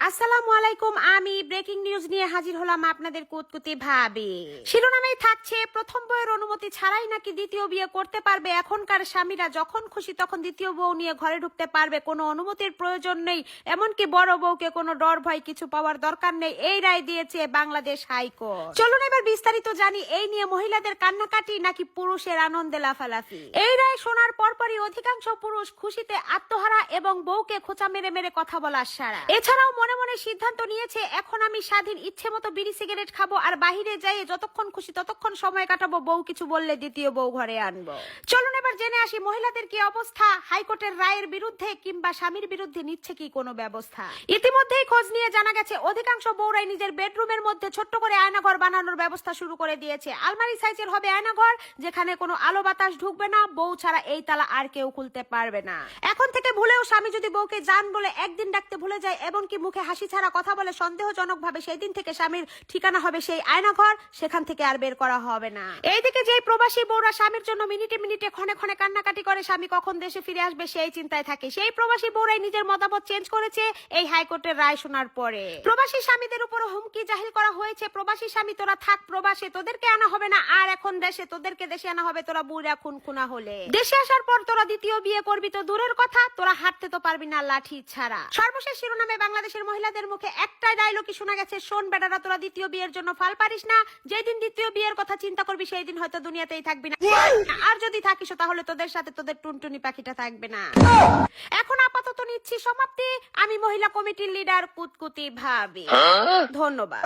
আসসালামু আলাইকুম। আমি ব্রেকিং নিউজ নিয়ে হাজির হলাম আপনাদের কুতকুতি ভাবে। শিরোনামেই থাকছে, প্রথম বউয়ের অনুমতি ছাড়াই নাকি দ্বিতীয় বিয়ে করতে পারবে এখনকার স্বামীরা, যখন খুশি তখন দ্বিতীয় বউ নিয়ে ঘরে ঢুকতে পারবে, কোনো অনুমতির প্রয়োজন নেই, এমনকি বড় বউকে কোনো ডর ভয় কিছু পাওয়ার দরকার নেই, এই রায় দিয়েছে বাংলাদেশ হাইকোর্ট। চলুন এবার বিস্তারিত জানি, এই নিয়ে মহিলাদের কান্নাকাটি নাকি পুরুষের আনন্দে লাফালাফি। এই রায় শোনার পরপরই অধিকাংশ পুরুষ খুশিতে আত্মহারা এবং বউকে খোঁচা মেরে মেরে কথা বলার সারা। এছাড়াও মনে মনে সিদ্ধান্ত নিয়েছে, এখন আমি স্বাধীন, ইচ্ছে মতো বিড়ি সিগারেট খাবো আর বাহিরে যাই যতক্ষণ খুশি ততক্ষণ সময় কাটাবো, বউ কিছু বললে দ্বিতীয় বউ ঘরে আনবো। চলুন এবার জেনে আসি মহিলাদের কি অবস্থা, হাইকোর্টের রায়ের বিরুদ্ধে কিংবা স্বামীর বিরুদ্ধে নিচ্ছে কি কোনো ব্যবস্থা। ইতিমধ্যেই খোঁজ নিয়ে জানা গেছে, অধিকাংশ বউরাই নিজের বেডরুমের মধ্যে ছোট্ট করে আয়নাঘর বানানোর ব্যবস্থা শুরু করে দিয়েছে। আলমারি সাইজের হবে আয়নাঘর, যেখানে কোনো আলো বাতাস ঢুকবে না, বউ ছাড়া এই তালা আর কেউ খুলতে পারবে না। এখন থেকে ভুলেও স্বামী যদি বউকে জান বলে একদিন ডাকতে ভুলে যায়, এমনকি মুখে হাসি ছাড়া কথা বলে সন্দেহজনক ভাবে, সেই দিন থেকে স্বামীর ঠিকানা হবে সেই আয়নাঘর, সেখান থেকে আর বের করা হবে না। এইদিকে যে প্রবাসী বউরা স্বামীর জন্য মিনিটে মিনিটে ক্ষণে ক্ষণে কান্নাকাটি করে, স্বামী কখন দেশে ফিরে আসবে সেই চিন্তায় থাকে, সেই প্রবাসী বউরাই নিজের মতামত চেঞ্জ করেছে এই হাইকোর্টের রায় শোনার পরে। প্রবাসী স্বামীদের উপর হুমকি জাহির করা হয়েছে, প্রবাসী স্বামী তোরা থাক প্রবাসে, তোদেরকে আনা হবে না আর এখন দেশে, তোদেরকে দেশে আনা হবে তোরা বুড়া খুনখুনা হলে। দেশে আসার পর তোরা দ্বিতীয় বিয়ে করবি তো দূরের কথা, তোরা হাঁটতে তো পারবি না লাঠি ছাড়া। সর্বশেষ শিরোনামে বাংলাদেশের মহিলাদের মুখে একটাই ডায়লগই শোনা গেছে, শোন বেটারা, তোরা দ্বিতীয় বিয়ের জন্য ফাল পারিস না, যেদিন দ্বিতীয় বিয়ের কথা চিন্তা করবি সেই দিন হয়তো দুনিয়াতেই থাকবি না, আর যদি থাকিস তাহলে তোদের সাথে তোদের টুনটুনি পাখিটা থাকবে না। এখন আপাতত নিচ্ছি সমাপ্তি। আমি মহিলা কমিটির লিডার কুতকুতি ভাবি। ধন্যবাদ।